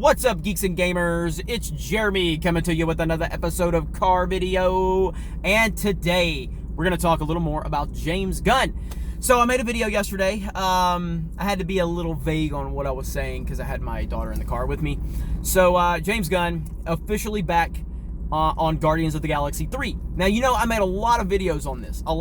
What's up, geeks and gamers? It's Jeremy coming to you with another episode of Car Video, and today we're going to talk a little more about James Gunn. So I made a video yesterday. I had to be a little vague on what I was saying because I had my daughter in the car with me. So James Gunn officially back on Guardians of the Galaxy 3. Now, you know, I made a lot of videos on this. I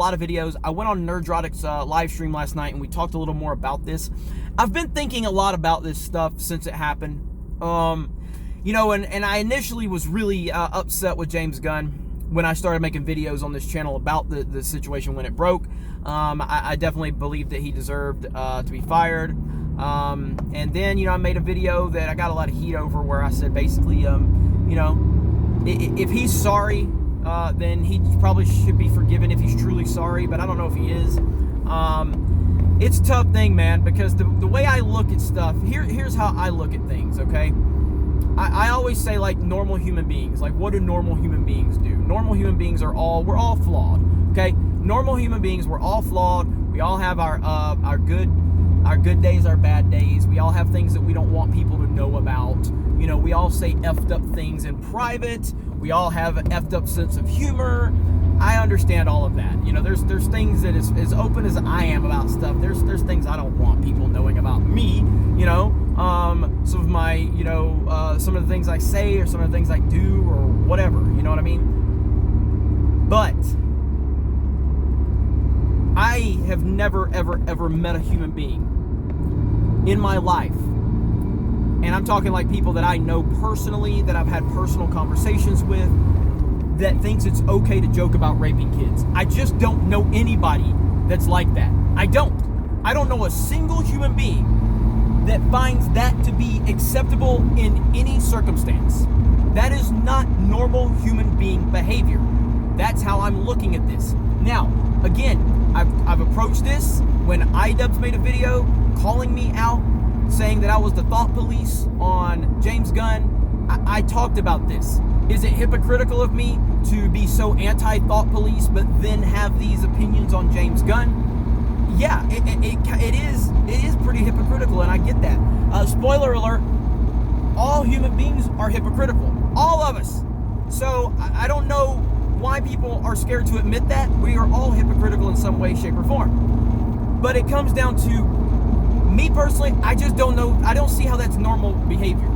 went on Nerdrotic's live stream last night and we talked a little more about this. I've been thinking a lot about this stuff since it happened. You know, and I initially was really upset with James Gunn when I started making videos on this channel about the situation when it broke. I definitely believed that he deserved to be fired. And then, you know, I made a video that I got a lot of heat over where I said basically, you know, if he's sorry, then he probably should be forgiven if he's truly sorry, but I don't know if he is. It's a tough thing, man, because the way I look at stuff, here's how I look at things, okay? I always say, like, normal human beings. Like, what do normal human beings do? Normal human beings we're all flawed, okay? Normal human beings, we're all flawed. We all have our good days, our bad days. We all have things that we don't want people to know about. You know, we all say effed up things in private. We all have an effed up sense of humor. I understand all of that. You know, there's things that as open as I am about stuff, there's things I don't want people knowing about me, you know. Some of my, you know, some of the things I say or some of the things I do or whatever, you know what I mean? But I have never, ever met a human being in my life, and I'm talking like people that I know personally, that I've had personal conversations with, that thinks it's okay to joke about raping kids. I just don't know anybody that's like that. I don't know a single human being that finds that to be acceptable in any circumstance. That is not normal human being behavior. That's how I'm looking at this. Now, again, I've approached this when iDubbbz made a video calling me out, saying that I was the thought police on James Gunn. I talked about this. Is it hypocritical of me to be so anti-thought police but then have these opinions on James Gunn? Yeah, it is pretty hypocritical, and I get that. Spoiler alert, all human beings are hypocritical. All of us. So I don't know why people are scared to admit that. We are all hypocritical in some way, shape, or form. But it comes down to me personally, I just don't know. I don't see how that's normal behavior.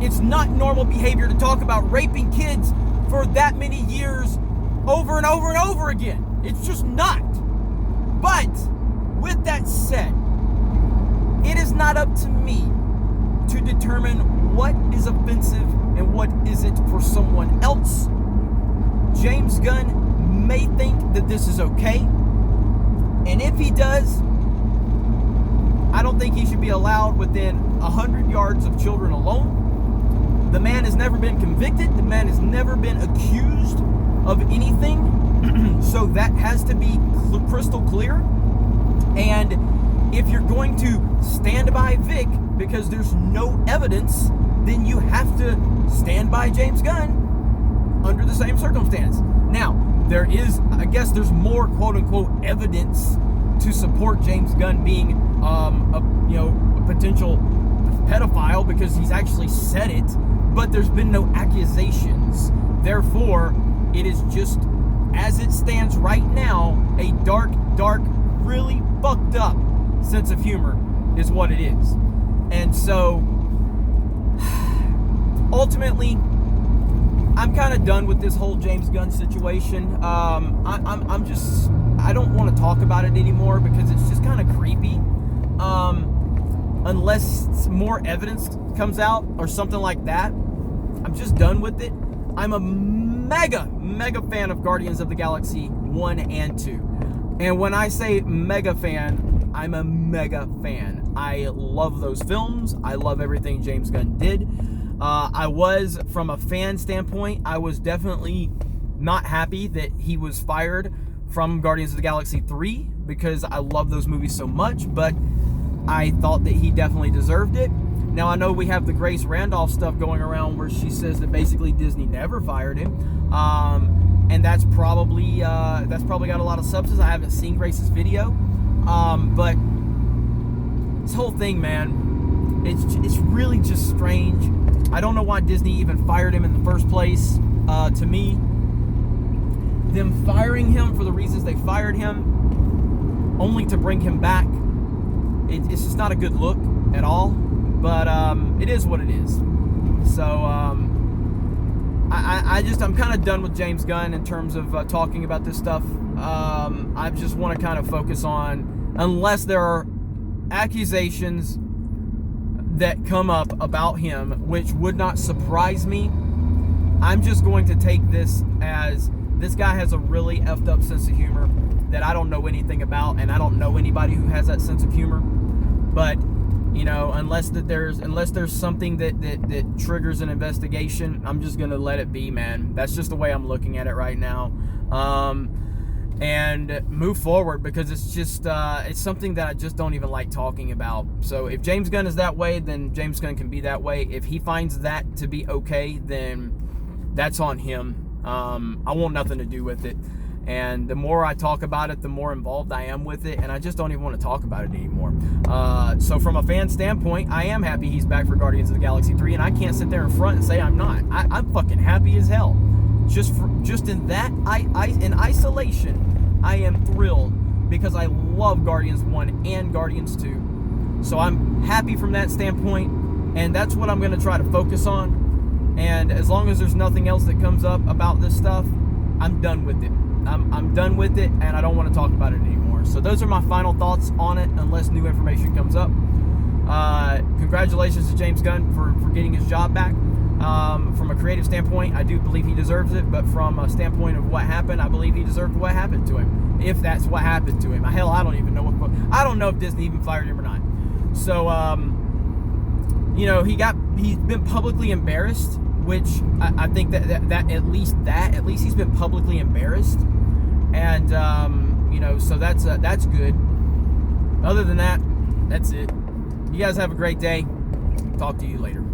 It's not normal behavior to talk about raping kids for that many years over and over and over again. It's just not. But with that said, it is not up to me to determine what is offensive and what isn't for someone else. James Gunn may think that this is okay, and if he does, I don't think he should be allowed within 100 yards of children alone. The man has never been convicted. The man has never been accused of anything. So that has to be crystal clear. And if you're going to stand by Vic because there's no evidence, then you have to stand by James Gunn under the same circumstance. Now, I guess there's more quote-unquote evidence to support James Gunn being a potential pedophile because he's actually said it, but there's been no accusations. Therefore, it is just, as it stands right now, a dark, really fucked up sense of humor is what it is. And so, ultimately, I'm kind of done with this whole James Gunn situation. I don't want to talk about it anymore because it's just kind of creepy. Unless more evidence comes out or something like that, I'm just done with it. I'm a mega fan of Guardians of the Galaxy 1 and 2. And when I say mega fan, I'm a mega fan. I love those films. I love everything James Gunn did. From a fan standpoint, I was definitely not happy that he was fired from Guardians of the Galaxy 3 because I love those movies so much, but I thought that he definitely deserved it. Now, I know we have the Grace Randolph stuff going around where she says that basically Disney never fired him. And that's probably got a lot of substance. I haven't seen Grace's video. But this whole thing, man, it's really just strange. I don't know why Disney even fired him in the first place. To me, them firing him for the reasons they fired him, only to bring him back, it's just not a good look at all. But it is what it is. So I'm kind of done with James Gunn in terms of talking about this stuff. I just want to kind of focus on, unless there are accusations that come up about him, which would not surprise me, I'm just going to take this as this guy has a really effed up sense of humor that I don't know anything about, and I don't know anybody who has that sense of humor. But you know, unless there's something that triggers an investigation, I'm just gonna let it be, man. That's just the way I'm looking at it right now, and move forward, because it's just it's something that I just don't even like talking about. So if James Gunn is that way, then James Gunn can be that way. If he finds that to be okay, then that's on him. I want nothing to do with it. And the more I talk about it, the more involved I am with it, and I just don't even want to talk about it anymore. So from a fan standpoint, I am happy he's back for Guardians of the Galaxy 3, and I can't sit there in front and say I'm not. I'm fucking happy as hell. Just in that, in isolation, I am thrilled, because I love Guardians 1 and Guardians 2. So I'm happy from that standpoint, and that's what I'm going to try to focus on. And as long as there's nothing else that comes up about this stuff, I'm done with it. I'm done with it, and I don't want to talk about it anymore. So those are my final thoughts on it, unless new information comes up. Congratulations to James Gunn for getting his job back. From a creative standpoint, I do believe he deserves it, but from a standpoint of what happened, I believe he deserved what happened to him, if that's what happened to him. Hell, I don't even know I don't know if Disney even fired him or not. So, you know, he's been publicly embarrassed, which I think that at least he's been publicly embarrassed, and you know, so that's good. Other than that, that's it. You guys have a great day. Talk to you later.